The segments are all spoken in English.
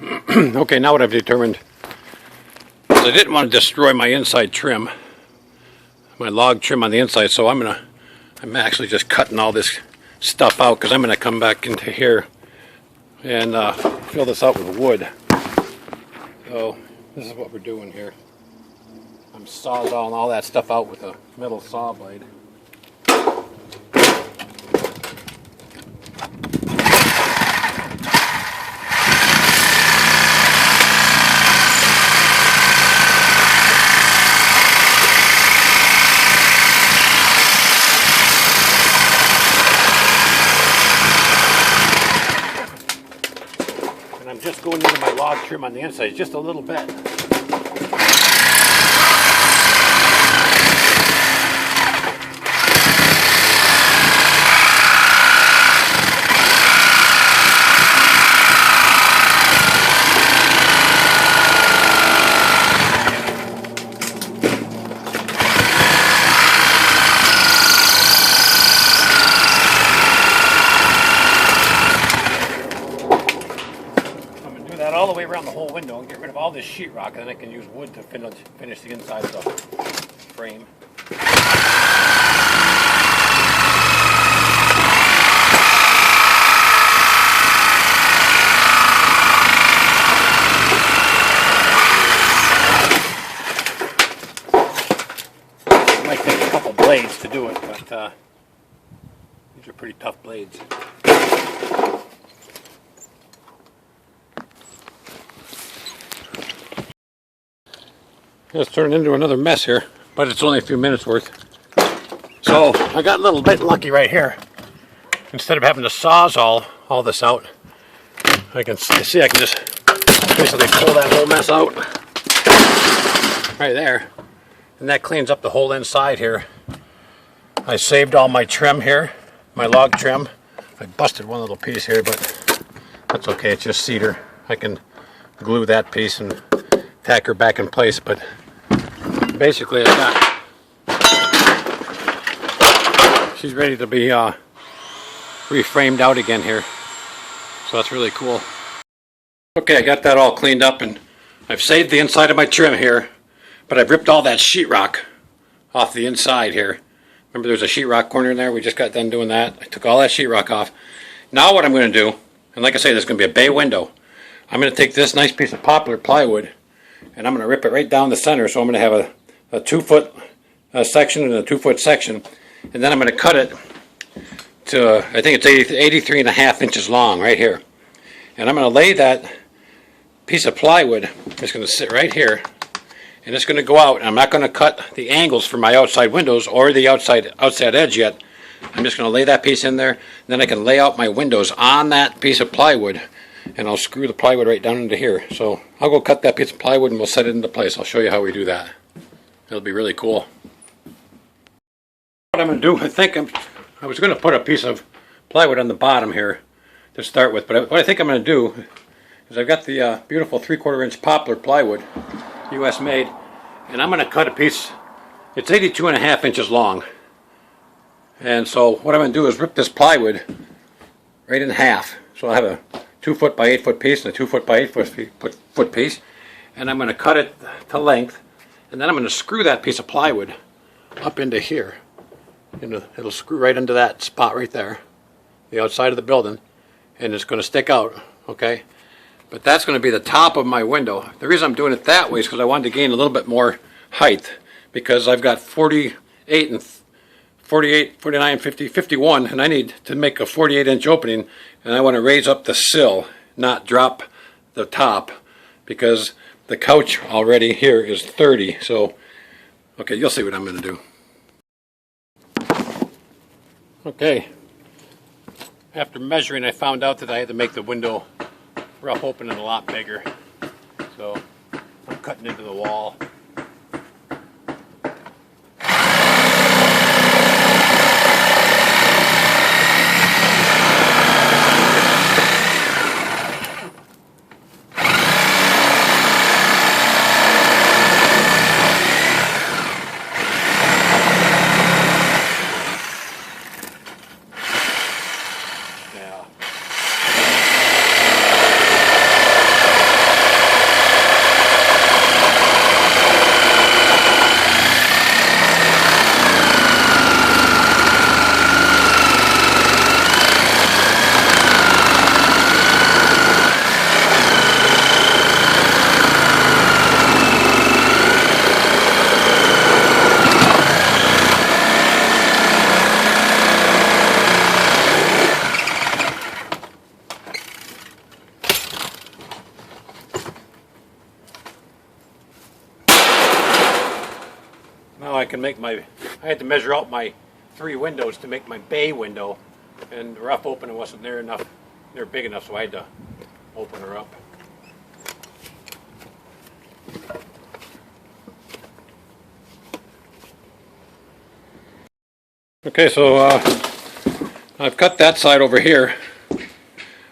Okay, now what I've determined is I didn't want to destroy my inside trim, my log trim on the inside, so I'm actually just cutting all this stuff out because I'm going to come back into here and fill this out with wood. So this is what we're doing here. I'm sawzalling all that stuff out with a metal saw blade. And I'm just going into my log trim on the inside, just a little bit. All the way around the whole window and get rid of all this sheetrock, and then I can use wood to finish the inside of the frame. It might take a couple blades to do it, but these are pretty tough blades. It's turning into another mess here, but it's only a few minutes worth. So I got a little bit lucky right here. Instead of having to sawzall all this out, I can see I can just basically pull that whole mess out right there, and that cleans up the whole inside here. I saved all my trim here, my log trim. I busted one little piece here, but that's okay. It's just cedar. I can glue that piece and tack her back in place, but basically she's ready to be reframed out again here, so that's really cool. Okay, I got that all cleaned up, and I've saved the inside of my trim here, but I've ripped all that sheetrock off the inside here. Remember there's a sheetrock corner in there? We just got done doing that. I took all that sheetrock off. Now what I'm going to do, and like I say, there's going to be a bay window. I'm going to take this nice piece of poplar plywood and I'm going to rip it right down the center, so I'm going to have a 2-foot section and a 2-foot section, and then I'm going to cut it to, I think it's 83.5 inches long right here, and I'm going to lay that piece of plywood, it's going to sit right here, and it's going to go out, and I'm not going to cut the angles for my outside windows or the outside edge yet. I'm just going to lay that piece in there, and then I can lay out my windows on that piece of plywood, and I'll screw the plywood right down into here. So I'll go cut that piece of plywood and we'll set it into place. I'll show you how we do that. It'll be really cool. What I'm going to do, I was going to put a piece of plywood on the bottom here to start with, but what I think I'm going to do is I've got the beautiful 3/4 inch poplar plywood, US made, and I'm going to cut a piece. It's 82.5 inches long. And so what I'm going to do is rip this plywood right in half. So I have a 2-foot by 8-foot piece and a 2-foot by 8-foot piece, and I'm going to cut it to length, and then I'm going to screw that piece of plywood up into here. It'll screw right into that spot right there, the outside of the building, and it's going to stick out, okay? But that's going to be the top of my window. The reason I'm doing it that way is because I wanted to gain a little bit more height, because I've got 48 and 48, 49, 50, 51, and I need to make a 48-inch opening, and I want to raise up the sill, not drop the top, because the couch already here is 30, so, okay, you'll see what I'm going to do. Okay, after measuring, I found out that I had to make the window rough opening a lot bigger, so I'm cutting into the wall. I can make my, I had to measure out my 3 windows to make my bay window, and the rough opening wasn't near big enough, so I had to open her up. Okay, so I've cut that side over here.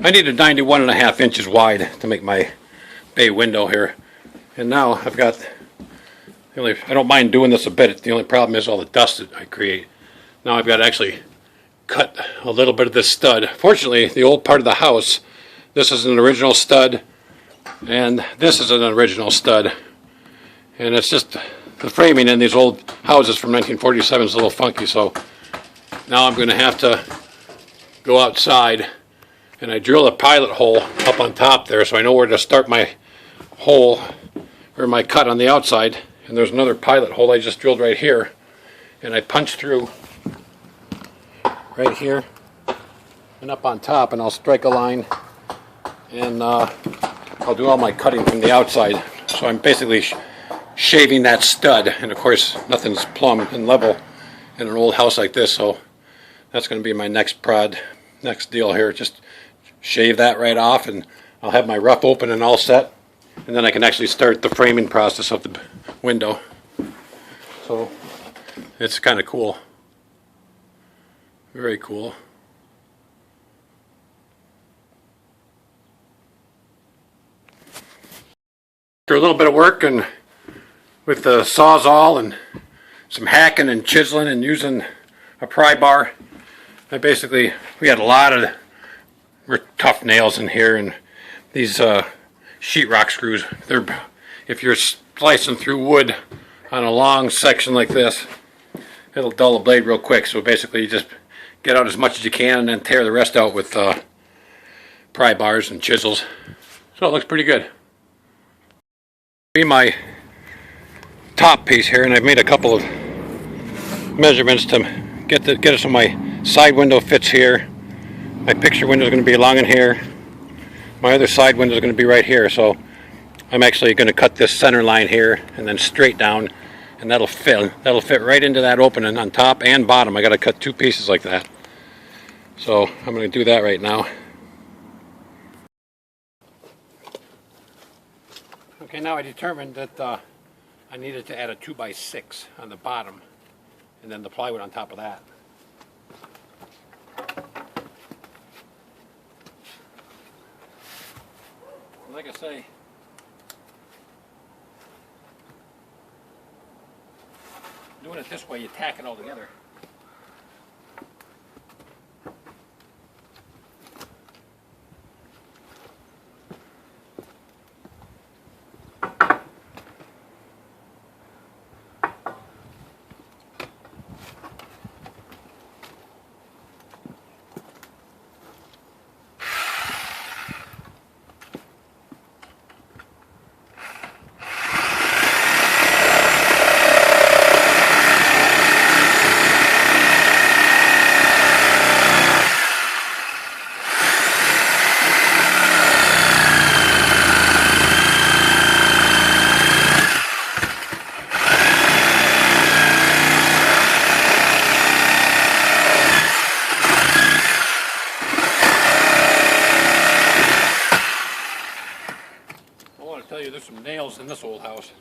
I needed 91.5 inches wide to make my bay window here. And now I've got, I don't mind doing this a bit, the only problem is all the dust that I create. Now I've got to actually cut a little bit of this stud. Fortunately, the old part of the house, this is an original stud, and this is an original stud. And it's just, the framing in these old houses from 1947 is a little funky, so now I'm going to have to go outside, and I drill a pilot hole up on top there so I know where to start my hole, or my cut on the outside. And there's another pilot hole I just drilled right here, and I punch through right here and up on top, and I'll strike a line, and I'll do all my cutting from the outside. So I'm basically shaving that stud, and of course nothing's plumb and level in an old house like this, so that's going to be my next deal here. Just shave that right off, and I'll have my rough open and all set, and then I can actually start the framing process of the window. So it's kind of cool. Very cool. After a little bit of work and with the Sawzall and some hacking and chiseling and using a pry bar, we had a lot of tough nails in here, and these sheetrock screws, if you're slicing through wood on a long section like this, it'll dull the blade real quick. So basically you just get out as much as you can and then tear the rest out with pry bars and chisels. So it looks pretty good. My top piece here, and I've made a couple of measurements to get it so my side window fits here. My picture window is going to be along in here. My other side window is going to be right here. So I'm actually going to cut this center line here and then straight down, and that'll fit right into that opening on top and bottom. I got to cut 2 pieces like that. So I'm going to do that right now. Okay, now I determined that I needed to add a 2x6 on the bottom, and then the plywood on top of that. Like I say, doing it this way, you tack it all together. There's some nails in this old house.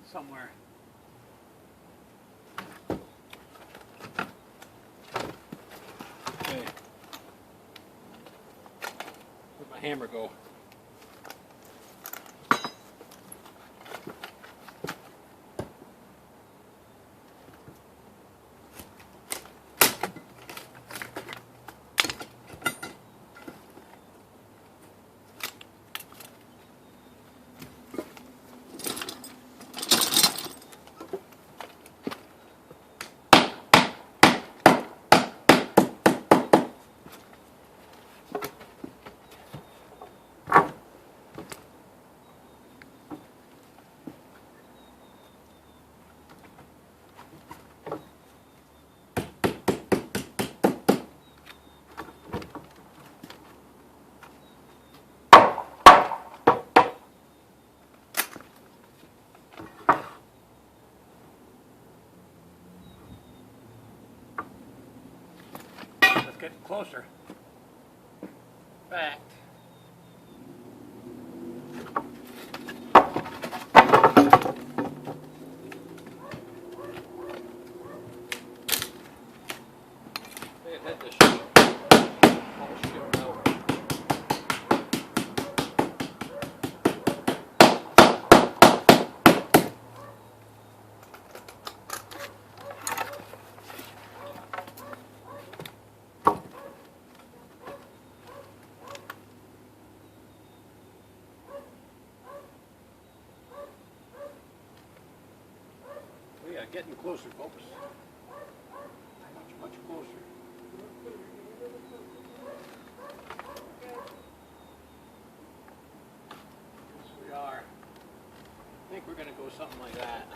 Somewhere. Okay. Where'd my hammer go? Let's get closer. Back. Hit the sheet. Oh, shoot, no. We are getting closer, folks. Much closer. Yes, we are. I think we're going to go something like that.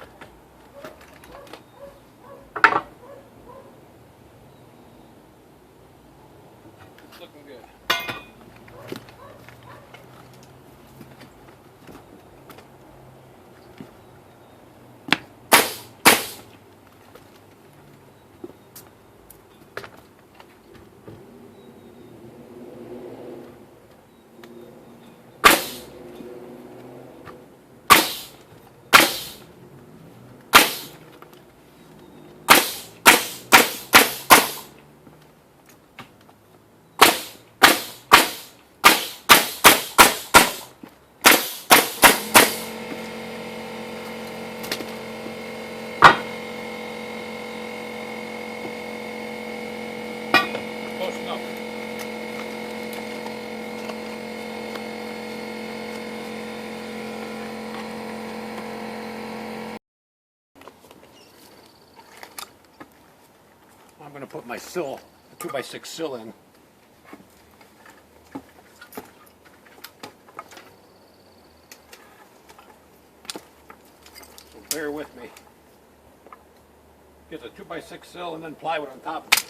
It's looking good. Close enough. I'm going to put my sill, the 2x6 sill in. So bear with me. Get the 2x6 sill and then plywood on top of it.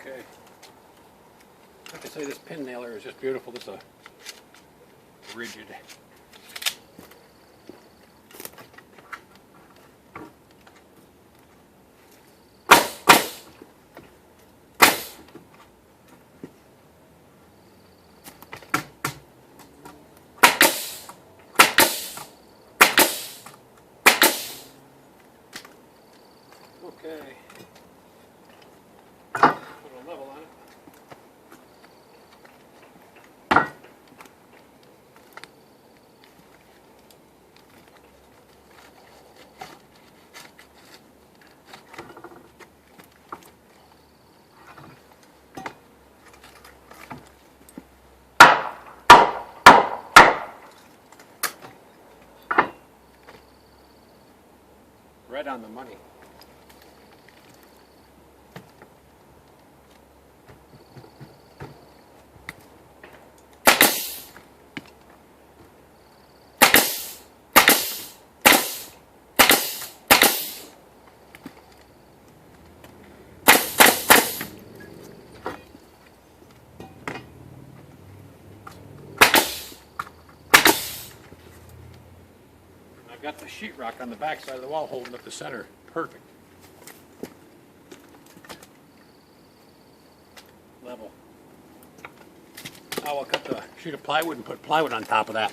Okay. Like I say, this pin nailer is just beautiful. This is a rigid. Okay. Put a level on it. Right on the money. I've got the sheetrock on the back side of the wall holding up the center. Perfect. Level. Now I'll cut the sheet of plywood and put plywood on top of that.